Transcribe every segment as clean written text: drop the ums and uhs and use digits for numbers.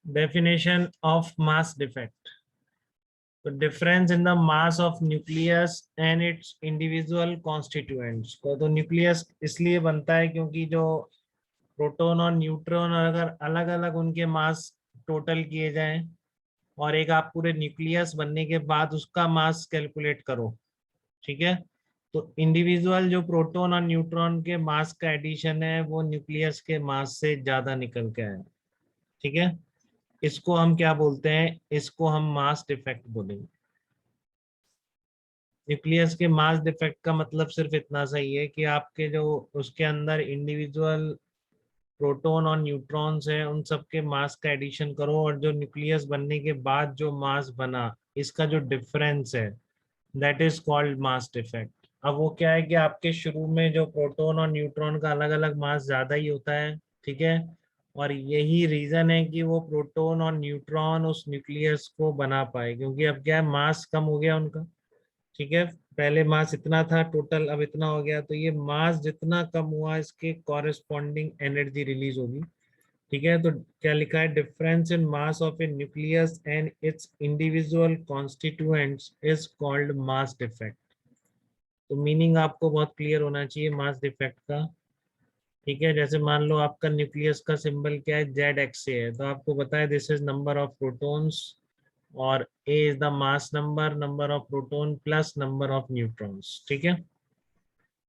Definition of mass defect. तो difference in the mass of nucleus and its individual constituents. तो nucleus इसलिए बनता है क्योंकि जो प्रोटॉन और न्यूट्रॉन अगर अलग अलग उनके मास टोटल किए जाएं और एक आप पूरे न्यूक्लियस बनने के बाद उसका मास कैलकुलेट करो, ठीक है, तो इंडिविजुअल जो प्रोटॉन और न्यूट्रॉन के मास का एडिशन है वो न्यूक्लियस के मास से ज्यादा निकल के आया, ठीक है। इसको हम क्या बोलते हैं, इसको हम मास डिफेक्ट बोलेंगे। न्यूक्लियस के मास डिफेक्ट का मतलब सिर्फ इतना सही है कि आपके जो उसके अंदर इंडिविजुअल प्रोटॉन और न्यूट्रॉन्स हैं उन सबके मास का एडिशन करो और जो न्यूक्लियस बनने के बाद जो मास बना इसका जो डिफरेंस है that is called mass defect. अब वो क्या है कि आपके शुरू में जो प्रोटॉन और न्यूट्रॉन का अलग अलग मास ज्यादा ही होता है, ठीक है, और यही रीजन है कि वो प्रोटॉन और न्यूट्रॉन उस न्यूक्लियस को बना पाए क्योंकि अब क्या है मास कम हो गया उनका, ठीक है। पहले मास इतना था टोटल, अब इतना हो गया, तो ये मास जितना कम हुआ इसके कॉरेस्पॉन्डिंग एनर्जी रिलीज होगी, ठीक है। तो क्या लिखा है, difference in mass of A nucleus and it's individual constituents is called mass defect. तो मीनिंग आपको बहुत क्लियर होना चाहिए मास डिफेक्ट का, ठीक है। जैसे मान लो आपका न्यूक्लियस का सिंबल क्या है, जेड एक्स से है, तो आपको पता है this is number of protons और A is the mass number, number of proton plus number of neutrons, ठीक है।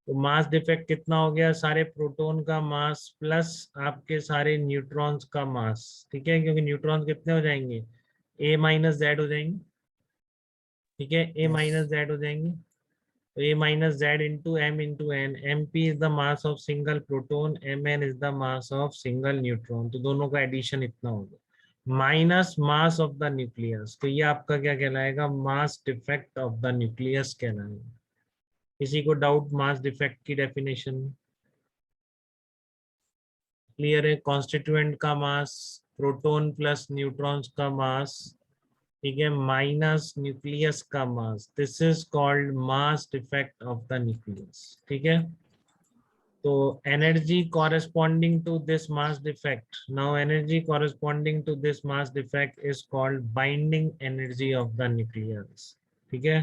तो मास डिफेक्ट कितना हो गया, सारे प्रोटॉन का मास प्लस आपके सारे न्यूट्रॉन्स का मास, ठीक है, क्योंकि न्यूट्रॉन्स कितने हो जाएंगे, ए माइनस जेड हो जाएंगे, ठीक है, ए माइनस Yes. जेड हो जाएंगे। तो A minus Z into N, M P is the mass of single proton, M N is the mass of single neutron, तो दोनों का एडिशन इतना होगा minus mass of the nucleus, तो ये आपका क्या कहलाएगा, mass defect of the nucleus कहलाएगा। किसी को डाउट मास डिफेक्ट की डेफिनेशन क्लियर है, कॉन्स्टिट्यूएंट का मास प्रोटॉन प्लस न्यूट्रॉन्स का मास, ठीक है, माइनस न्यूक्लियस का mass, this is called mass defect of the nucleus, ठीक है। तो energy corresponding to this mass defect, now energy corresponding to this mass defect is called binding energy of the nucleus, ठीक है।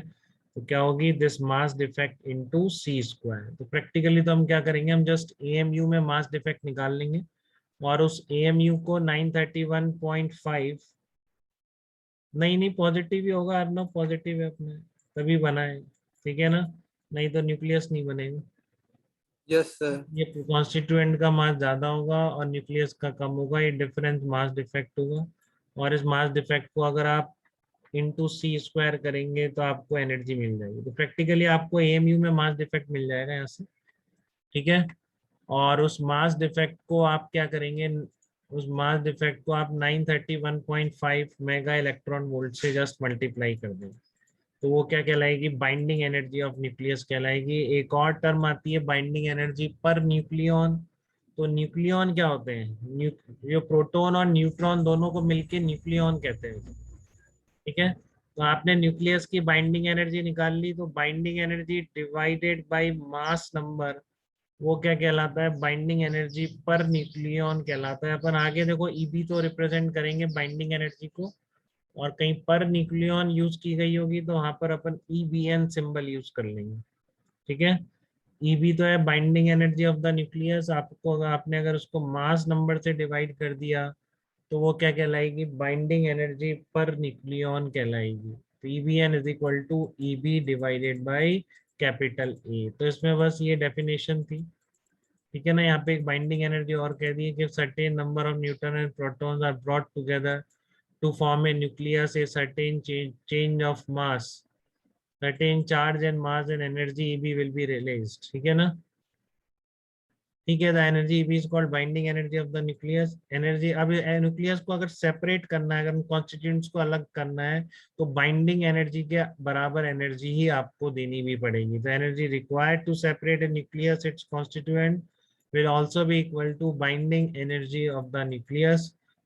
तो क्या होगी, this mass defect into C square. तो practically तो हम क्या करेंगे, हम जस्ट एएमयू में मास डिफेक्ट निकाल लेंगे और उस एएमयू को 931.5, नहीं नहीं पॉजिटिव ही होगा, अर्नव पॉजिटिव है अपने तभी बना है, ठीक है ना, नहीं तो न्यूक्लियस नहीं बनेगा। Yes, sir. ये कॉन्स्टिट्यूएंट का मास ज्यादा होगा और न्यूक्लियस का कम होगा, ये डिफरेंस मास डिफेक्ट होगा। और इस मास डिफेक्ट को अगर आप इंटू सी स्क्वायर करेंगे तो आपको एनर्जी मिल जाएगी। तो प्रैक्टिकली आपको एएमयू में मास डिफेक्ट मिल जाएगा यहाँ से, ठीक है। और उस मास डिफेक्ट को आप क्या करेंगे, उस मास डिफेक्ट को आप 931.5 मेगा इलेक्ट्रॉन वोल्ट से जस्ट मल्टीप्लाई कर देंगे, तो वो क्या कहलाएगी, बाइंडिंग एनर्जी ऑफ न्यूक्लियस कहलाएगी। एक और टर्म आती है बाइंडिंग एनर्जी पर न्यूक्लियन। तो न्यूक्लियन क्या होते हैं, जो प्रोटॉन और न्यूट्रॉन दोनों को मिलके न्यूक्लियन कहते हैं, ठीक है। तो आपने न्यूक्लियस की बाइंडिंग एनर्जी निकाल ली, तो binding energy divided by mass number वो क्या कहलाता है, बाइंडिंग एनर्जी पर न्यूक्लियन कहलाता है। अपन आगे देखो ईबी तो रिप्रेजेंट करेंगे बाइंडिंग एनर्जी को, और कहीं पर न्यूक्लियन यूज की गई होगी तो वहां पर अपन ईबीएन सिंबल यूज कर लेंगे, ठीक है। ईबी तो है binding energy of the nucleus, आपको आपने अगर उसको मास नंबर से डिवाइड कर दिया तो वो क्या कहलाएगी, बाइंडिंग एनर्जी पर न्यूक्लियन कहलाएगी। तो EBN is equal to EB divided by capital A. तो इसमें बस ये डेफिनेशन थी, ठीक है ना। यहाँ पे एक बाइंडिंग एनर्जी और कह दी है कि certain number of neutron and protons are brought together to form a nucleus, a certain change of mass, certain charge and mass and energy EB will be released, ठीक है ना। ठीक है, the energy EB is called binding energy of the nucleus. Energy, अब nucleus को अगर separate करना है, अगर कॉन्स्टिट्यूएंट्स को अलग करना है तो बाइंडिंग एनर्जी के बराबर एनर्जी ही आपको देनी भी पड़ेगी। The energy required to separate a nucleus its constituent will also be equal to binding energy of the nucleus.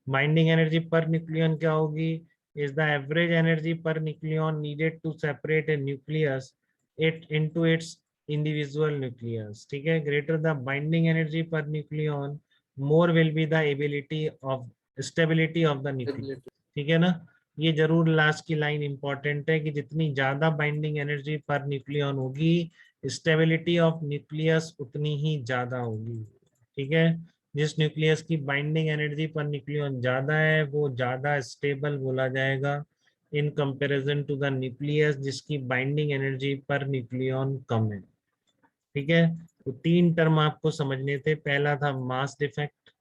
Binding energy per nucleon क्या होगी, is the average energy per nucleon needed to separate a nucleus it into its individual nucleus, ठीक है। Greater the binding energy per nucleon, more will be the ability of stability of the nucleus, ठीक है ना। ये जरूर last की line important है कि जितनी ज्यादा बाइंडिंग एनर्जी पर न्यूक्लियन होगी, स्टेबिलिटी ऑफ न्यूक्लियस उतनी ही ज्यादा होगी, ठीक है। जिस न्यूक्लियस की बाइंडिंग एनर्जी पर न्यूक्लियन ज्यादा है वो ज्यादा स्टेबल बोला जाएगा in comparison to the nucleus जिसकी बाइंडिंग एनर्जी पर न्यूक्लियन कम है, ठीक है। तो 3 टर्म आपको समझने थे। पहला था मास डिफेक्ट,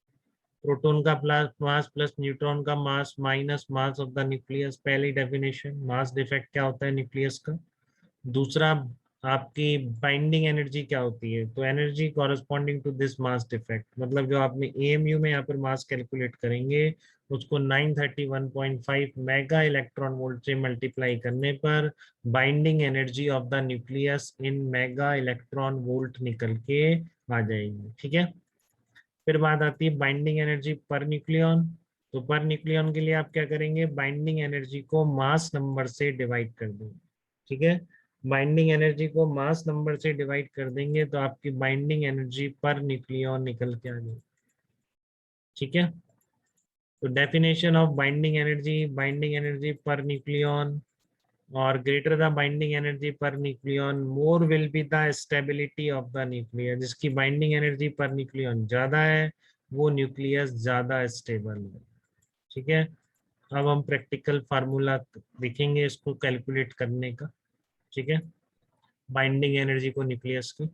प्रोटॉन का प्लस मास प्लस न्यूट्रॉन का mass minus mass of the nucleus, पहली डेफिनेशन मास डिफेक्ट क्या होता है न्यूक्लियस का। दूसरा, आपकी बाइंडिंग एनर्जी क्या होती है, तो energy corresponding to this mass defect, मतलब जो आपने एएमयू में यहाँ पर मास कैलकुलेट करेंगे उसको 931.5 मेगा इलेक्ट्रॉन वोल्ट से मल्टीप्लाई करने पर binding energy of the nucleus in mega electron volt निकल के आ जाएगी, ठीक है। फिर बात आती है बाइंडिंग एनर्जी पर न्यूक्लियन। तो पर न्यूक्लियन के लिए आप क्या करेंगे, बाइंडिंग एनर्जी को मास नंबर से डिवाइड कर देंगे, ठीक है। बाइंडिंग एनर्जी को मास नंबर से डिवाइड कर देंगे तो आपकी बाइंडिंग एनर्जी पर न्यूक्लियन निकल के आ जाएगी, ठीक है। तो डेफिनेशन ऑफ बाइंडिंग एनर्जी पर न्यूक्लियन और greater the binding energy per nucleon more will be the stability of the nucleus, जिसकी बाइंडिंग एनर्जी पर न्यूक्लियन ज्यादा है वो न्यूक्लियस ज्यादा स्टेबल है, ठीक है। अब हम प्रैक्टिकल फार्मूला देखेंगे इसको कैलकुलेट करने का, ठीक है, बाइंडिंग एनर्जी को न्यूक्लियस की।